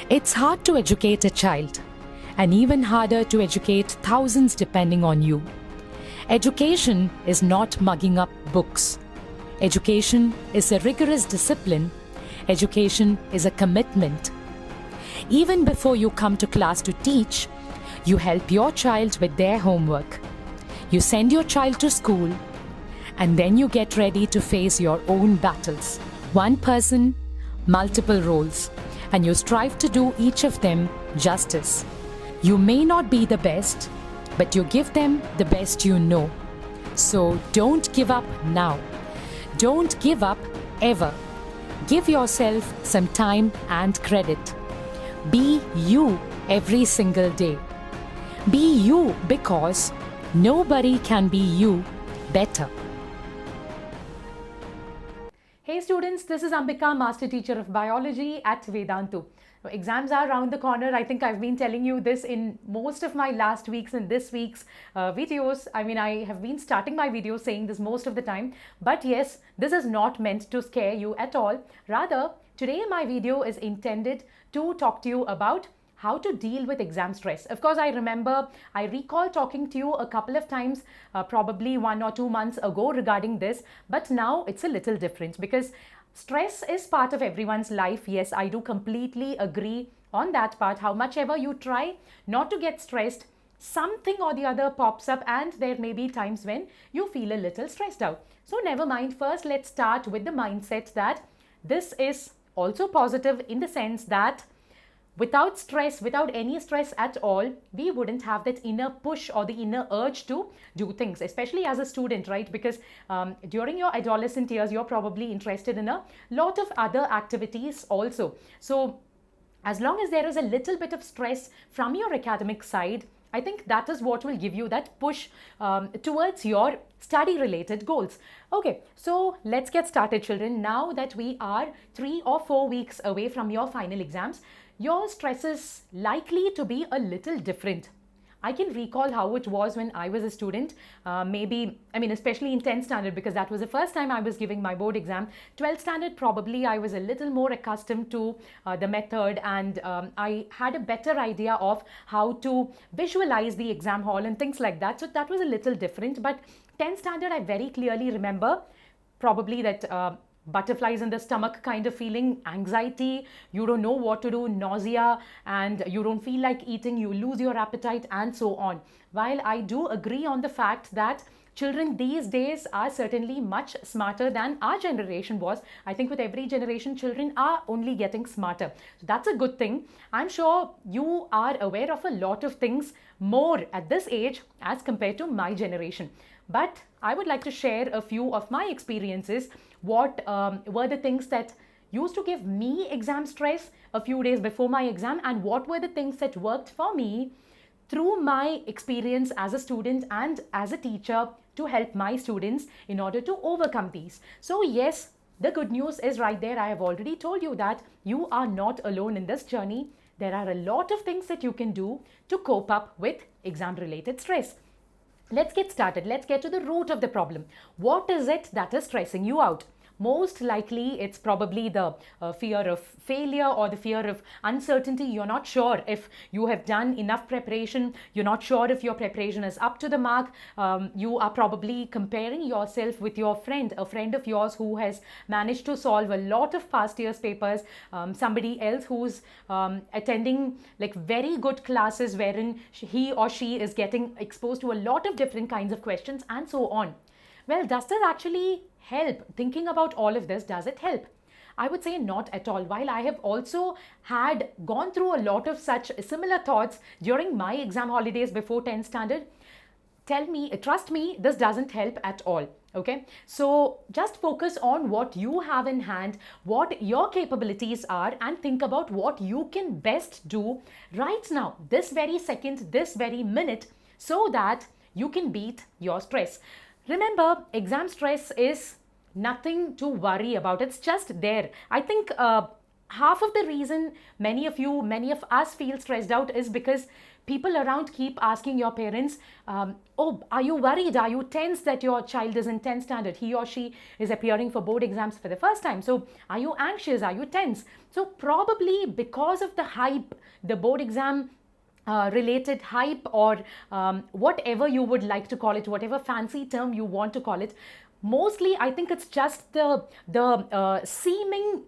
It's hard to educate a child, and even harder to educate thousands depending on you. Education is not mugging up books. Education is a rigorous discipline. Education is a commitment. Even before you come to class to teach, you help your child with their homework. You send your child to school, and then you get ready to face your own battles. One person, multiple roles, and you strive to do each of them justice. You may not be the best, but you give them the best you know. So don't give up now. Don't give up ever. Give yourself some time and credit. Be you every single day. Be you because nobody can be you better. Hey students, this is Ambika, Master Teacher of Biology at Vedantu. Exams are around the corner. I think I've been telling you this in most of my last week's and this week's videos. I have been starting my videos saying this most of the time. But yes, this is not meant to scare you at all. Rather, today my video is intended to talk to you about how to deal with exam stress. Of course, I recall talking to you a couple of times, probably 1 or 2 months ago regarding this, but now it's a little different because stress is part of everyone's life. Yes, I do completely agree on that part. How much ever you try not to get stressed, something or the other pops up and there may be times when you feel a little stressed out. So never mind. First, let's start with the mindset that this is also positive in the sense that without stress, without any stress at all, we wouldn't have that inner push or the inner urge to do things, especially as a student, right? Because during your adolescent years, you're probably interested in a lot of other activities also. So as long as there is a little bit of stress from your academic side, I think that is what will give you that push towards your study related goals. Okay, so let's get started, children. Now that we are 3 or 4 weeks away from your final exams, your stress is likely to be a little different. I can recall how it was when I was a student, especially in 10th standard, because that was the first time I was giving my board exam. 12th standard, probably I was a little more accustomed to the method and I had a better idea of how to visualize the exam hall and things like that. So that was a little different. But 10th standard, I very clearly remember probably that butterflies in the stomach kind of feeling, anxiety, you don't know what to do, nausea, and you don't feel like eating, you lose your appetite, and so on. While I do agree on the fact that children these days are certainly much smarter than our generation was. I think with every generation, children are only getting smarter. So that's a good thing. I'm sure you are aware of a lot of things more at this age as compared to my generation. But I would like to share a few of my experiences. What were the things that used to give me exam stress a few days before my exam, and what were the things that worked for me through my experience as a student and as a teacher to help my students in order to overcome these. So yes, the good news is right there. I have already told you that you are not alone in this journey. There are a lot of things that you can do to cope up with exam related stress. Let's get started. Let's get to the root of the problem. What is it that is stressing you out? Most likely, it's probably the fear of failure or the fear of uncertainty. You're not sure if you have done enough preparation. You're not sure if your preparation is up to the mark. You are probably comparing yourself with your friend, a friend of yours who has managed to solve a lot of past year's papers, somebody else who's attending like very good classes wherein he or she is getting exposed to a lot of different kinds of questions and so on. Well, does this actually help? Thinking about all of this, does it help? I would say not at all. While I have also had gone through a lot of such similar thoughts during my exam holidays before 10th standard, trust me, this doesn't help at all. Okay, so just focus on what you have in hand, what your capabilities are, and think about what you can best do right now, this very second, this very minute, so that you can beat your stress. Remember, exam stress is nothing to worry about. It's just there. I think half of the reason many of us feel stressed out is because people around keep asking your parents, oh, are you worried? Are you tense that your child is in 10th standard? He or she is appearing for board exams for the first time. So are you anxious? Are you tense? So probably because of the hype, the board exam related hype, or whatever you would like to call it, whatever fancy term you want to call it, mostly I think it's just the seeming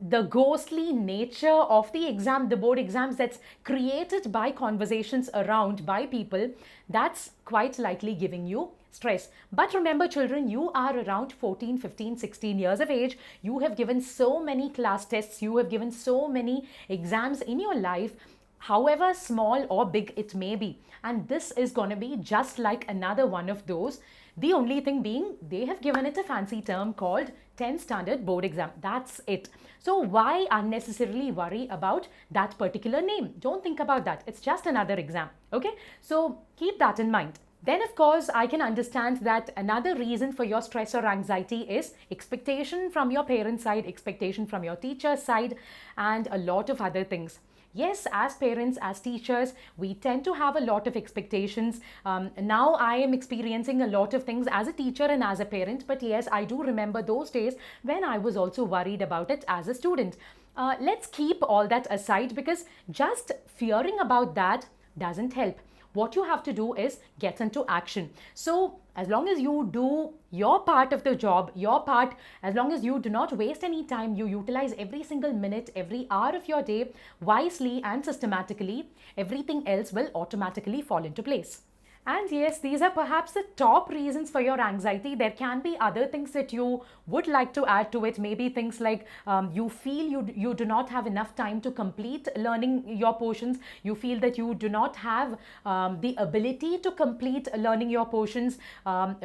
the ghostly nature of the exam, the board exams, that's created by conversations around by people, that's quite likely giving you stress. But remember, children, you are around 14, 15, 16 years of age. You have given so many class tests, you have given so many exams in your life, however small or big it may be. And this is going to be just like another one of those. The only thing being, they have given it a fancy term called 10th standard board exam. That's it. So why unnecessarily worry about that particular name? Don't think about that. It's just another exam. Okay? So keep that in mind. Then, of course, I can understand that another reason for your stress or anxiety is expectation from your parents' side, expectation from your teacher's side, and a lot of other things. Yes, as parents, as teachers, we tend to have a lot of expectations. Now I am experiencing a lot of things as a teacher and as a parent, but yes, I do remember those days when I was also worried about it as a student. Let's keep all that aside, because just fearing about that doesn't help. What you have to do is get into action. So as long as you do your part of the job, your part, as long as you do not waste any time, you utilize every single minute, every hour of your day wisely and systematically, everything else will automatically fall into place. And yes, these are perhaps the top reasons for your anxiety. There can be other things that you would like to add to it. Maybe things like you feel you do not have enough time to complete learning your portions. You feel that you do not have the ability to complete learning your portions,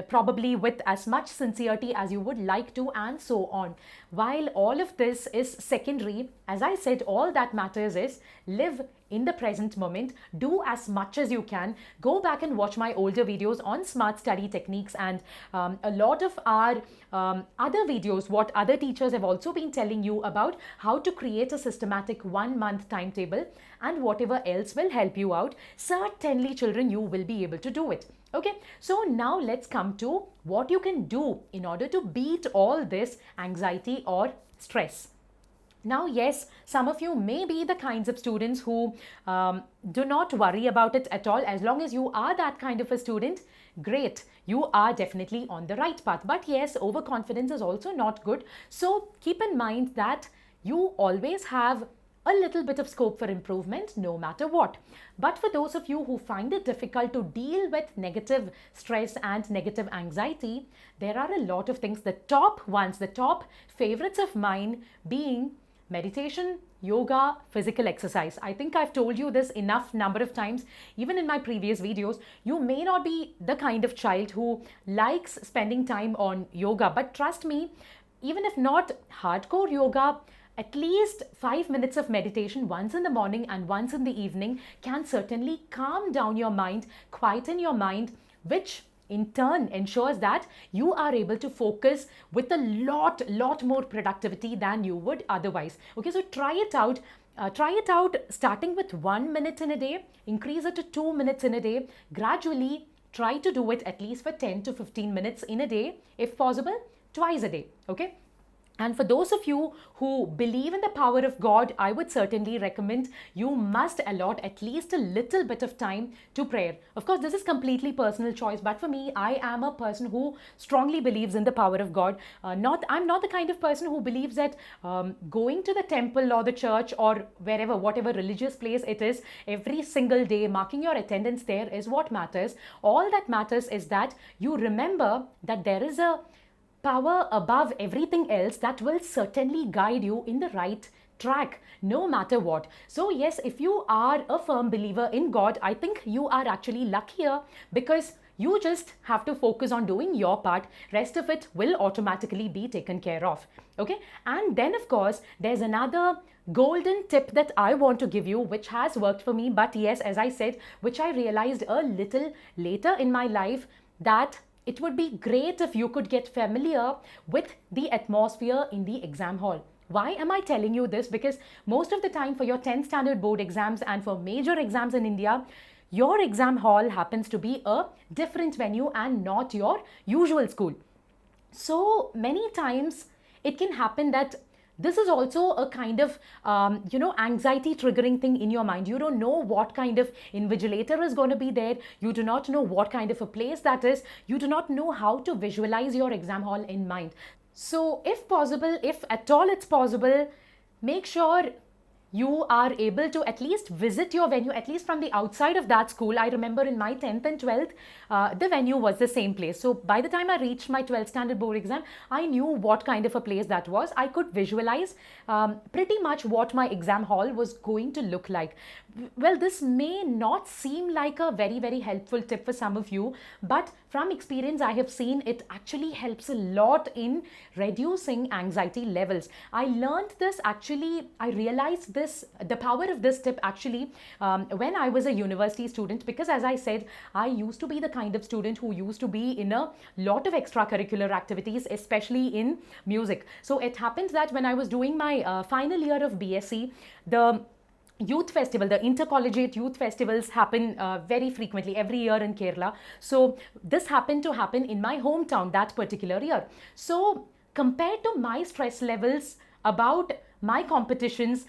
probably with as much sincerity as you would like to, and so on. While all of this is secondary, as I said, all that matters is live in the present moment. Do as much as you can. Go back and watch my older videos on smart study techniques, and a lot of our other videos, what other teachers have also been telling you about how to create a systematic 1-month timetable, and whatever else will help you out. Certainly, children, you will be able to do it. Okay, so now let's come to what you can do in order to beat all this anxiety or stress. Now, yes, some of you may be the kinds of students who do not worry about it at all. As long as you are that kind of a student, great, you are definitely on the right path. But yes, overconfidence is also not good. So keep in mind that you always have a little bit of scope for improvement no matter what. But for those of you who find it difficult to deal with negative stress and negative anxiety, there are a lot of things. The top ones, the top favorites of mine being meditation, yoga, physical exercise. I think I've told you this enough number of times, even in my previous videos. You may not be the kind of child who likes spending time on yoga, but trust me, even if not hardcore yoga, at least 5 minutes of meditation once in the morning and once in the evening can certainly calm down your mind, quieten your mind, which in turn ensures that you are able to focus with a lot more productivity than you would otherwise. Okay, so try it out. Try it out starting with 1 minute in a day, increase it to 2 minutes in a day, gradually try to do it at least for 10 to 15 minutes in a day, if possible, twice a day. Okay. And for those of you who believe in the power of God, I would certainly recommend you must allot at least a little bit of time to prayer. Of course, this is completely personal choice, but for me, I am a person who strongly believes in the power of God. I'm not the kind of person who believes that going to the temple or the church or wherever, whatever religious place it is, every single day, marking your attendance there is what matters. All that matters is that you remember that there is a power above everything else that will certainly guide you in the right track no matter what. So yes, if you are a firm believer in God, I think you are actually luckier, because you just have to focus on doing your part. Rest of it will automatically be taken care of. Okay, and then of course there's another golden tip that I want to give you, which has worked for me, but yes, as I said, which I realized a little later in my life, that it would be great if you could get familiar with the atmosphere in the exam hall. Why am I telling you this? Because most of the time for your 10th standard board exams and for major exams in India, your exam hall happens to be a different venue and not your usual school. So many times it can happen that this is also a kind of anxiety triggering thing in your mind. You don't know what kind of invigilator is going to be there. You do not know what kind of a place that is. You do not know how to visualize your exam hall in mind. So if possible, if at all it's possible, make sure you are able to at least visit your venue, at least from the outside of that school. I remember in my 10th and 12th, the venue was the same place. So by the time I reached my 12th standard board exam, I knew what kind of a place that was. I could visualize pretty much what my exam hall was going to look like. Well, this may not seem like a very, very helpful tip for some of you, but from experience, I have seen it actually helps a lot in reducing anxiety levels. I learned this actually, I realized this, the power of this tip actually when I was a university student, because as I said, I used to be the kind of student who used to be in a lot of extracurricular activities, especially in music. So it happened that when I was doing my final year of BSc, the youth festival, the intercollegiate youth festivals happen very frequently every year in Kerala. So this happened to happen in my hometown that particular year. So compared to my stress levels about my competitions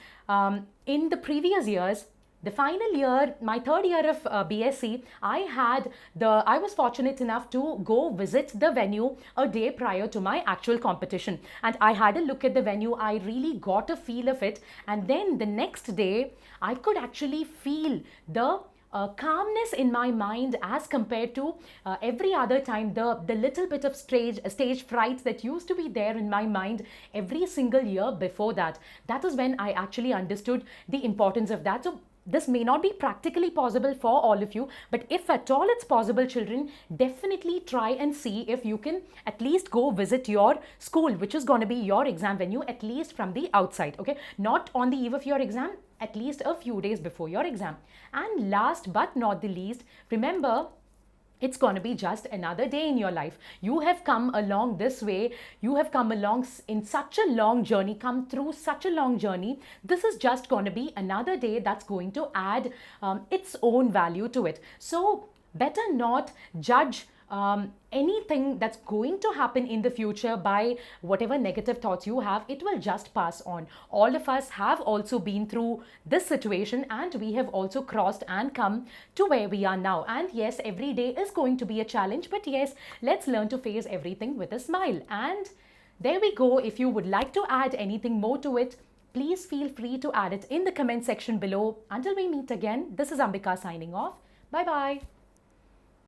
in the previous years, the final year, my third year of BSc, I was fortunate enough to go visit the venue a day prior to my actual competition. And I had a look at the venue. I really got a feel of it. And then the next day, I could actually feel the calmness in my mind as compared to every other time, the little bit of stage fright that used to be there in my mind every single year before that. That is when I actually understood the importance of that. So this may not be practically possible for all of you, but if at all it's possible, children, definitely try and see if you can at least go visit your school, which is going to be your exam venue, at least from the outside, okay? Not on the eve of your exam, at least a few days before your exam. And last but not the least, remember, it's going to be just another day in your life. You have come along this way. You have come along in such a long journey, come through such a long journey. This is just going to be another day that's going to add its own value to it. So better not judge anything that's going to happen in the future by whatever negative thoughts you have. It will just pass on. All of us have also been through this situation, and we have also crossed and come to where we are now. And yes, every day is going to be a challenge, but yes, let's learn to face everything with a smile. And there we go. If you would like to add anything more to it, please feel free to add it in the comment section below. Until we meet again, this is Ambika signing off. Bye bye.